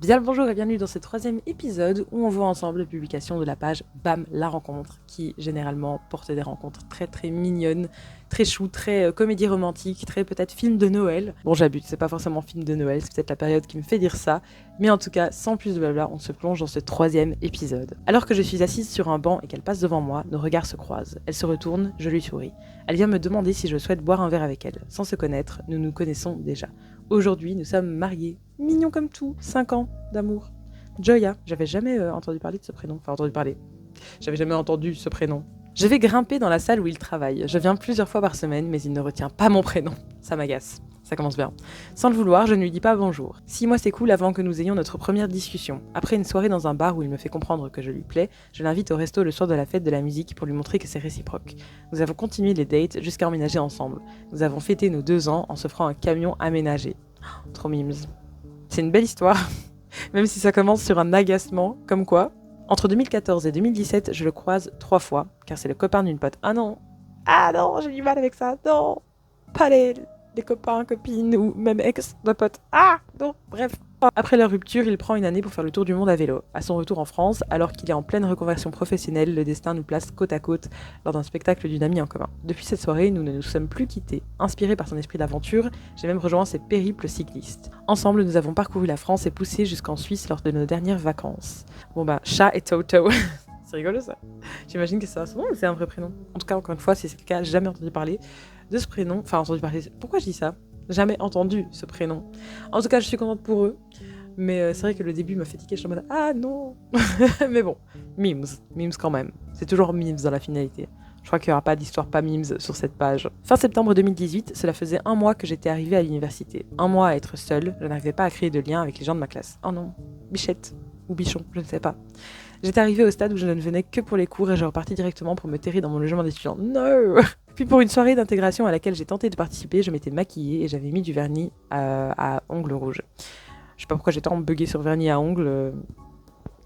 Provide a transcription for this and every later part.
Bien le bonjour et bienvenue dans ce 3e épisode où on voit ensemble la publication de la page BAM la rencontre qui généralement porte des rencontres très très mignonnes, très chou, très comédie romantique, très peut-être film de Noël. Bon j'abuse, c'est pas forcément film de Noël, c'est peut-être la période qui me fait dire ça, mais en tout cas sans plus de blabla, on se plonge dans ce 3e épisode. Alors que je suis assise sur un banc et qu'elle passe devant moi, nos regards se croisent. Elle se retourne, je lui souris. Elle vient me demander si je souhaite boire un verre avec elle. Sans se connaître, nous nous connaissons déjà. Aujourd'hui, nous sommes mariés. Mignon comme tout, 5 ans d'amour. Joya, j'avais jamais entendu parler de ce prénom. Enfin, entendu parler. J'avais jamais entendu ce prénom. Je vais grimper dans la salle où il travaille. Je viens plusieurs fois par semaine, mais il ne retient pas mon prénom. Ça m'agace. Ça commence bien. Sans le vouloir, je ne lui dis pas bonjour. 6 mois s'écoulent avant que nous ayons notre première discussion. Après une soirée dans un bar où il me fait comprendre que je lui plais, je l'invite au resto le soir de la fête de la musique pour lui montrer que c'est réciproque. Nous avons continué les dates jusqu'à emménager ensemble. Nous avons fêté nos 2 ans en s'offrant un camion aménagé. Trop mimes. C'est une belle histoire, même si ça commence sur un agacement, comme quoi. Entre 2014 et 2017, je le croise 3 fois, car c'est le copain d'une pote. Ah non, j'ai du mal avec ça, non, pas les copains, copines, ou même ex de pote. Ah, non, bref. Après leur rupture, il prend une année pour faire le tour du monde à vélo. À son retour en France, alors qu'il est en pleine reconversion professionnelle, le destin nous place côte à côte lors d'un spectacle d'une amie en commun. Depuis cette soirée, nous ne nous sommes plus quittés. Inspiré par son esprit d'aventure, j'ai même rejoint ses périples cyclistes. Ensemble, nous avons parcouru la France et poussé jusqu'en Suisse lors de nos dernières vacances. Bon bah, Chat et Toto. C'est rigolo ça. J'imagine que ça c'est un vrai prénom. En tout cas, encore une fois, si c'est le cas, j'ai jamais entendu parler de ce prénom. Enfin, entendu parler. Pourquoi je dis ça ? Jamais entendu ce prénom. En tout cas, je suis contente pour eux. Mais c'est vrai que le début m'a fait tiquer, je suis en mode ah non. Mais bon, memes quand même. C'est toujours memes dans la finalité. Je crois qu'il n'y aura pas d'histoire pas memes sur cette page. Fin septembre 2018, cela faisait 1 mois que j'étais arrivée à l'université. 1 mois à être seule, je n'arrivais pas à créer de lien avec les gens de ma classe. Oh non, Bichette ou Bichon, je ne sais pas. J'étais arrivée au stade où je ne venais que pour les cours et je repartis directement pour me terrer dans mon logement d'étudiant. No. Puis pour une soirée d'intégration à laquelle j'ai tenté de participer, je m'étais maquillée et j'avais mis du vernis à ongles rouges. Je sais pas pourquoi j'étais en buggée sur vernis à ongles.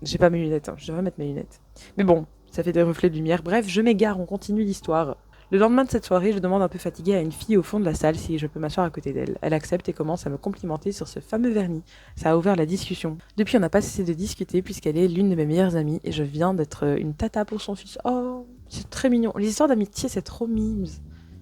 J'ai pas mes lunettes, je devrais mettre mes lunettes. Mais bon, ça fait des reflets de lumière. Bref, je m'égare, on continue l'histoire. Le lendemain de cette soirée, je demande un peu fatiguée à une fille au fond de la salle si je peux m'asseoir à côté d'elle. Elle accepte et commence à me complimenter sur ce fameux vernis. Ça a ouvert la discussion. Depuis, on n'a pas cessé de discuter puisqu'elle est l'une de mes meilleures amies et je viens d'être une tata pour son fils. Oh, c'est très mignon. Les histoires d'amitié, c'est trop mimes.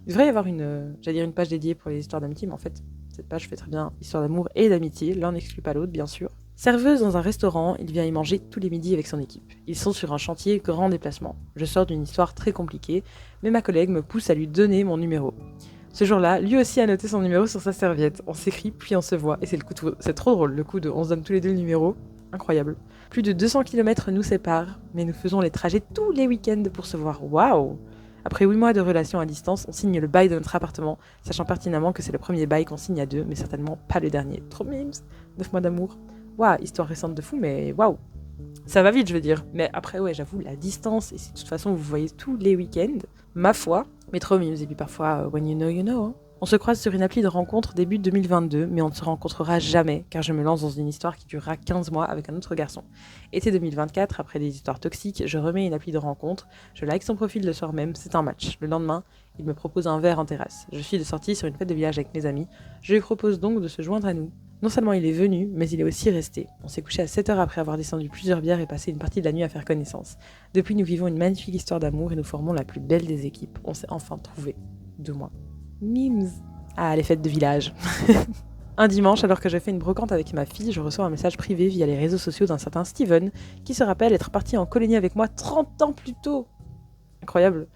Il devrait y avoir une page dédiée pour les histoires d'amitié, mais en fait, cette page fait très bien histoire d'amour et d'amitié. L'un n'exclut pas l'autre, bien sûr. Serveuse dans un restaurant, il vient y manger tous les midis avec son équipe. Ils sont sur un chantier grand déplacement. Je sors d'une histoire très compliquée, mais ma collègue me pousse à lui donner mon numéro. Ce jour-là, lui aussi a noté son numéro sur sa serviette. On s'écrit, puis on se voit. Et c'est trop drôle, le coup de on se donne tous les deux le numéro. Incroyable. Plus de 200 km nous séparent, mais nous faisons les trajets tous les week-ends pour se voir. Waouh! Après 8 mois de relation à distance, on signe le bail de notre appartement, sachant pertinemment que c'est le premier bail qu'on signe à 2, mais certainement pas le dernier. Trop mimes! 9 mois d'amour. Waouh, histoire récente de fou, mais waouh! Ça va vite, je veux dire. Mais après, ouais, j'avoue, la distance, et si de toute façon vous voyez tous les week-ends, ma foi, mais trop mimes. Et puis parfois, when you know, you know. Hein. On se croise sur une appli de rencontre début 2022, mais on ne se rencontrera jamais, car je me lance dans une histoire qui durera 15 mois avec un autre garçon. Été 2024, après des histoires toxiques, je remets une appli de rencontre, je like son profil le soir même, c'est un match. Le lendemain, il me propose un verre en terrasse. Je suis de sortie sur une fête de village avec mes amis, je lui propose donc de se joindre à nous. Non seulement il est venu, mais il est aussi resté. On s'est couché à 7 heures après avoir descendu plusieurs bières et passé une partie de la nuit à faire connaissance. Depuis, nous vivons une magnifique histoire d'amour et nous formons la plus belle des équipes. On s'est enfin trouvés. 2 mois. Mimes. Ah, les fêtes de village. Un dimanche, alors que je fais une brocante avec ma fille, je reçois un message privé via les réseaux sociaux d'un certain Steven, qui se rappelle être parti en colonie avec moi 30 ans plus tôt. Incroyable.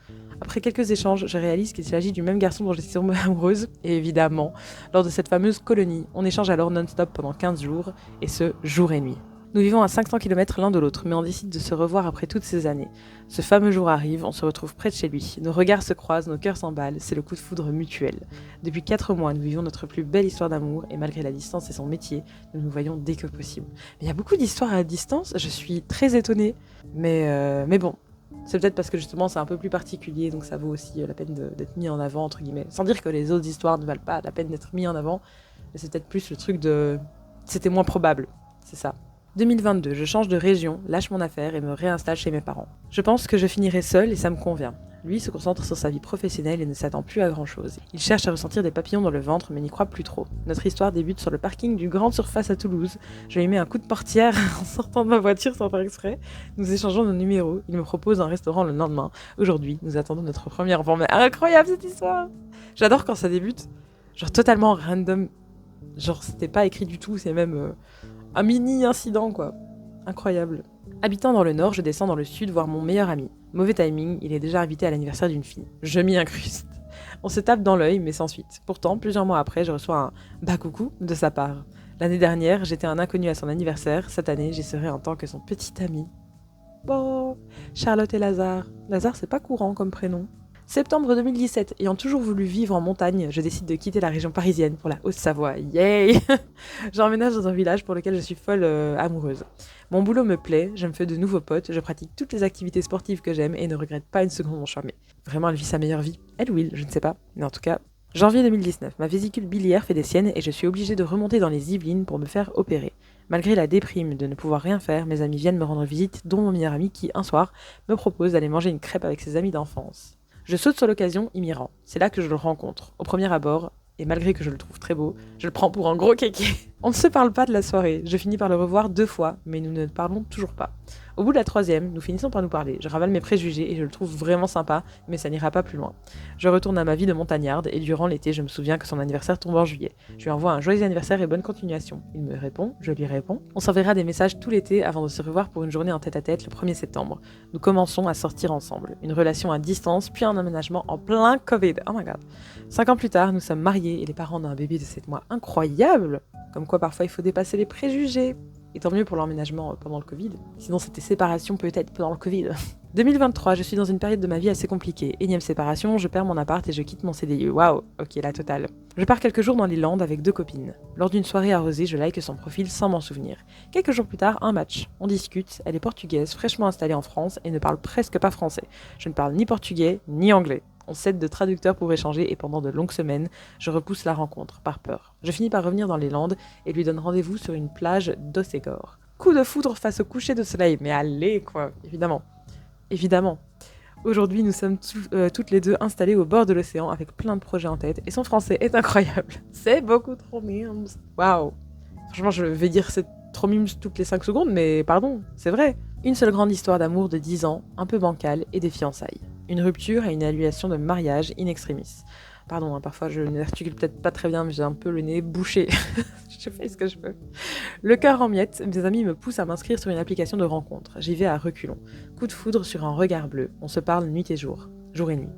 Après quelques échanges, je réalise qu'il s'agit du même garçon dont j'étais tombée amoureuse, et évidemment, lors de cette fameuse colonie. On échange alors non-stop pendant 15 jours, et ce, jour et nuit. Nous vivons à 500 km l'un de l'autre, mais on décide de se revoir après toutes ces années. Ce fameux jour arrive, on se retrouve près de chez lui. Nos regards se croisent, nos cœurs s'emballent, c'est le coup de foudre mutuel. Depuis 4 mois, nous vivons notre plus belle histoire d'amour, et malgré la distance et son métier, nous nous voyons dès que possible. Mais il y a beaucoup d'histoires à distance, je suis très étonnée, mais bon. C'est peut-être parce que justement c'est un peu plus particulier, donc ça vaut aussi la peine d'être mis en avant, entre guillemets. Sans dire que les autres histoires ne valent pas la peine d'être mis en avant, mais c'est peut-être plus le truc de... C'était moins probable, c'est ça. 2022, je change de région, lâche mon affaire et me réinstalle chez mes parents. Je pense que je finirai seule et ça me convient. Lui se concentre sur sa vie professionnelle et ne s'attend plus à grand-chose. Il cherche à ressentir des papillons dans le ventre mais n'y croit plus trop. Notre histoire débute sur le parking du Grande Surface à Toulouse. Je lui mets un coup de portière en sortant de ma voiture sans faire exprès. Nous échangeons nos numéros. Il me propose un restaurant le lendemain. Aujourd'hui, nous attendons notre premier enfant. Mais incroyable cette histoire! J'adore quand ça débute. Genre totalement random. Genre c'était pas écrit du tout, c'est même un mini incident quoi. Incroyable. Habitant dans le nord, je descends dans le sud voir mon meilleur ami. Mauvais timing, il est déjà invité à l'anniversaire d'une fille. Je m'y incruste. On se tape dans l'œil, mais sans suite. Pourtant, plusieurs mois après, je reçois un « bah coucou » de sa part. L'année dernière, j'étais un inconnu à son anniversaire. Cette année, j'y serai en tant que son petit ami. Bon, Charlotte et Lazare. Lazare, c'est pas courant comme prénom. Septembre 2017, ayant toujours voulu vivre en montagne, je décide de quitter la région parisienne pour la Haute-Savoie. Yay! J'emménage dans un village pour lequel je suis folle amoureuse. Mon boulot me plaît, je me fais de nouveaux potes, je pratique toutes les activités sportives que j'aime et ne regrette pas une seconde mon choix. Mais vraiment, elle vit sa meilleure vie. Elle ou il, je ne sais pas. Mais en tout cas, janvier 2019, ma vésicule biliaire fait des siennes et je suis obligée de remonter dans les Yvelines pour me faire opérer. Malgré la déprime de ne pouvoir rien faire, mes amis viennent me rendre visite, dont mon meilleur ami qui, un soir, me propose d'aller manger une crêpe avec ses amis d'enfance. Je saute sur l'occasion, il m'y rend. C'est là que je le rencontre. Au premier abord, et malgré que je le trouve très beau, je le prends pour un gros kéké. On ne se parle pas de la soirée. Je finis par le revoir 2 fois, mais nous ne parlons toujours pas. Au bout de la 3e, nous finissons par nous parler. Je ravale mes préjugés et je le trouve vraiment sympa, mais ça n'ira pas plus loin. Je retourne à ma vie de montagnarde et durant l'été, je me souviens que son anniversaire tombe en juillet. Je lui envoie un joyeux anniversaire et bonne continuation. Il me répond, je lui réponds. On s'enverra des messages tout l'été avant de se revoir pour une journée en tête-à-tête le 1er septembre. Nous commençons à sortir ensemble. Une relation à distance, puis un emménagement en plein Covid. Oh my god. 5 ans plus tard, nous sommes mariés et les parents d'un bébé de 7 mois. Incroyable! Comme quoi parfois il faut dépasser les préjugés. Et tant mieux pour l'emménagement pendant le Covid. Sinon c'était séparation peut-être pendant le Covid. 2023, je suis dans une période de ma vie assez compliquée. Énième séparation, je perds mon appart et je quitte mon CDI. Waouh, ok, la totale. Je pars quelques jours dans les Landes avec 2 copines. Lors d'une soirée arrosée, je like son profil sans m'en souvenir. Quelques jours plus tard, un match. On discute, elle est portugaise, fraîchement installée en France et ne parle presque pas français. Je ne parle ni portugais, ni anglais. On s'aide de traducteurs pour échanger et pendant de longues semaines, je repousse la rencontre, par peur. Je finis par revenir dans les Landes et lui donne rendez-vous sur une plage d'Ossegor. Coup de foudre face au coucher de soleil, mais allez quoi, évidemment. Évidemment. Aujourd'hui, nous sommes toutes les deux installées au bord de l'océan avec plein de projets en tête et son français est incroyable. C'est beaucoup trop mimes. Waouh. Franchement, je vais dire c'est trop mimes toutes les 5 secondes, mais pardon, c'est vrai. Une seule grande histoire d'amour de 10 ans, un peu bancale et des fiançailles. Une rupture et une annulation de mariage in extremis. Pardon, parfois je n'articule peut-être pas très bien, mais j'ai un peu le nez bouché. Je fais ce que je peux. Le cœur en miettes, mes amis me poussent à m'inscrire sur une application de rencontre. J'y vais à reculons. Coup de foudre sur un regard bleu. On se parle nuit et jour. Jour et nuit.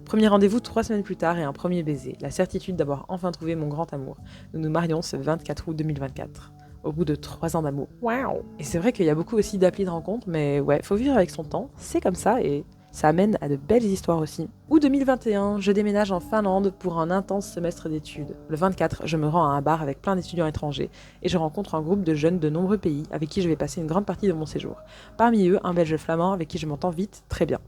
Premier rendez-vous 3 semaines plus tard et un premier baiser. La certitude d'avoir enfin trouvé mon grand amour. Nous nous marions ce 24 août 2024. Au bout de 3 ans d'amour. Waouh! Et c'est vrai qu'il y a beaucoup aussi d'applis de rencontre, mais ouais, faut vivre avec son temps. C'est comme ça et ça amène à de belles histoires aussi. Août 2021, je déménage en Finlande pour un intense semestre d'études. Le 24, je me rends à un bar avec plein d'étudiants étrangers et je rencontre un groupe de jeunes de nombreux pays avec qui je vais passer une grande partie de mon séjour. Parmi eux, un Belge flamand avec qui je m'entends vite, très bien.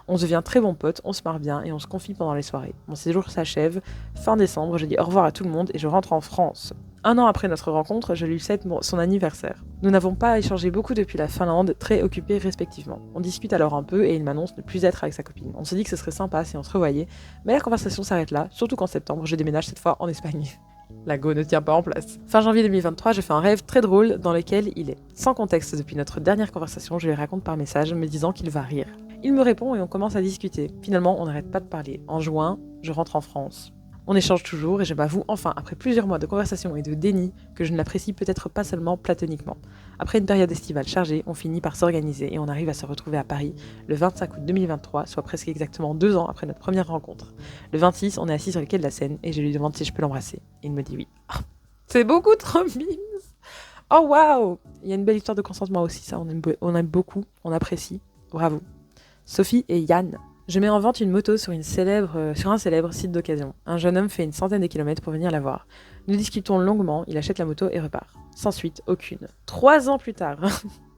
On devient très bons potes, on se marre bien et on se confie pendant les soirées. Mon séjour s'achève. Fin décembre, je dis au revoir à tout le monde et je rentre en France. 1 an après notre rencontre, je lui souhaite son anniversaire. Nous n'avons pas échangé beaucoup depuis la Finlande, très occupés respectivement. On discute alors un peu et il m'annonce ne plus être avec sa copine. On se dit que ce serait sympa si on se revoyait, mais la conversation s'arrête là, surtout qu'en septembre, je déménage cette fois en Espagne. La go ne tient pas en place. Fin janvier 2023, je fais un rêve très drôle dans lequel il est. Sans contexte depuis notre dernière conversation, je lui raconte par message me disant qu'il va rire. Il me répond et on commence à discuter. Finalement, on n'arrête pas de parler. En juin, je rentre en France. On échange toujours et je m'avoue enfin, après plusieurs mois de conversation et de déni, que je ne l'apprécie peut-être pas seulement platoniquement. Après une période estivale chargée, on finit par s'organiser et on arrive à se retrouver à Paris le 25 août 2023, soit presque exactement 2 ans après notre première rencontre. Le 26, on est assis sur le quai de la Seine et je lui demande si je peux l'embrasser. Il me dit oui. Oh, c'est beaucoup trop mimes. Oh waouh! Il y a une belle histoire de consentement aussi, ça on aime beaucoup, on apprécie. Bravo. Sophie et Yann. Je mets en vente une moto sur un célèbre site d'occasion. Un jeune homme fait une centaine de kilomètres pour venir la voir. Nous discutons longuement, il achète la moto et repart. Sans suite, aucune. 3 ans plus tard.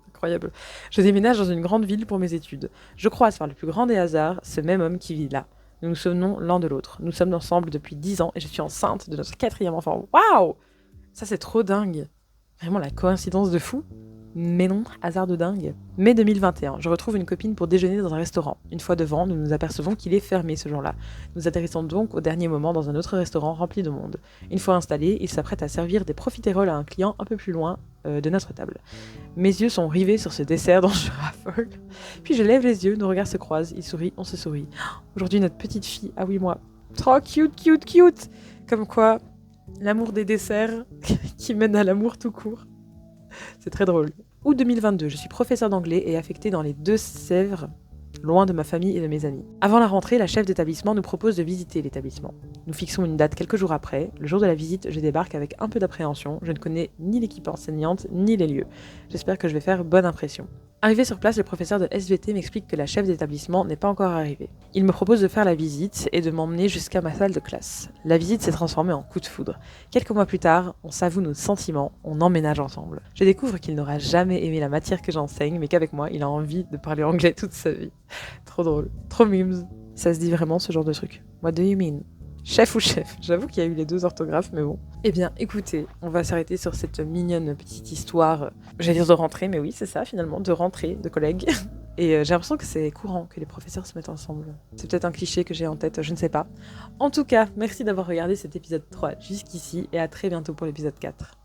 Incroyable. Je déménage dans une grande ville pour mes études. Je croise par le plus grand des hasards ce même homme qui vit là. Nous nous souvenons l'un de l'autre. Nous sommes ensemble depuis 10 ans et je suis enceinte de notre 4e enfant. Waouh! Ça c'est trop dingue. Vraiment la coïncidence de fou. Mais non, hasard de dingue. Mai 2021, je retrouve une copine pour déjeuner dans un restaurant. Une fois devant, nous nous apercevons qu'il est fermé ce jour-là. Nous atterrissons donc au dernier moment dans un autre restaurant rempli de monde. Une fois installé, il s'apprête à servir des profiteroles à un client un peu plus loin de notre table. Mes yeux sont rivés sur ce dessert dont je raffole. Puis je lève les yeux, nos regards se croisent, il sourit, on se sourit. Aujourd'hui, notre petite fille, ah oui moi, trop cute. Comme quoi, l'amour des desserts qui mène à l'amour tout court. C'est très drôle. Août 2022, je suis professeur d'anglais et affectée dans les Deux-Sèvres, loin de ma famille et de mes amis. Avant la rentrée, la chef d'établissement nous propose de visiter l'établissement. Nous fixons une date quelques jours après. Le jour de la visite, je débarque avec un peu d'appréhension. Je ne connais ni l'équipe enseignante, ni les lieux. J'espère que je vais faire bonne impression. Arrivé sur place, le professeur de SVT m'explique que la chef d'établissement n'est pas encore arrivée. Il me propose de faire la visite et de m'emmener jusqu'à ma salle de classe. La visite s'est transformée en coup de foudre. Quelques mois plus tard, on s'avoue nos sentiments, on emménage ensemble. Je découvre qu'il n'aura jamais aimé la matière que j'enseigne, mais qu'avec moi, il a envie de parler anglais toute sa vie. Trop drôle, trop memes. Ça se dit vraiment ce genre de truc. What do you mean? Chef ou chef? J'avoue qu'il y a eu les deux orthographes, mais bon. Eh bien, écoutez, on va s'arrêter sur cette mignonne petite histoire, j'allais dire de rentrée, mais oui, c'est ça finalement, de rentrée, de collègues. Et j'ai l'impression que c'est courant que les professeurs se mettent ensemble. C'est peut-être un cliché que j'ai en tête, je ne sais pas. En tout cas, merci d'avoir regardé cet épisode 3 jusqu'ici, et à très bientôt pour l'épisode 4.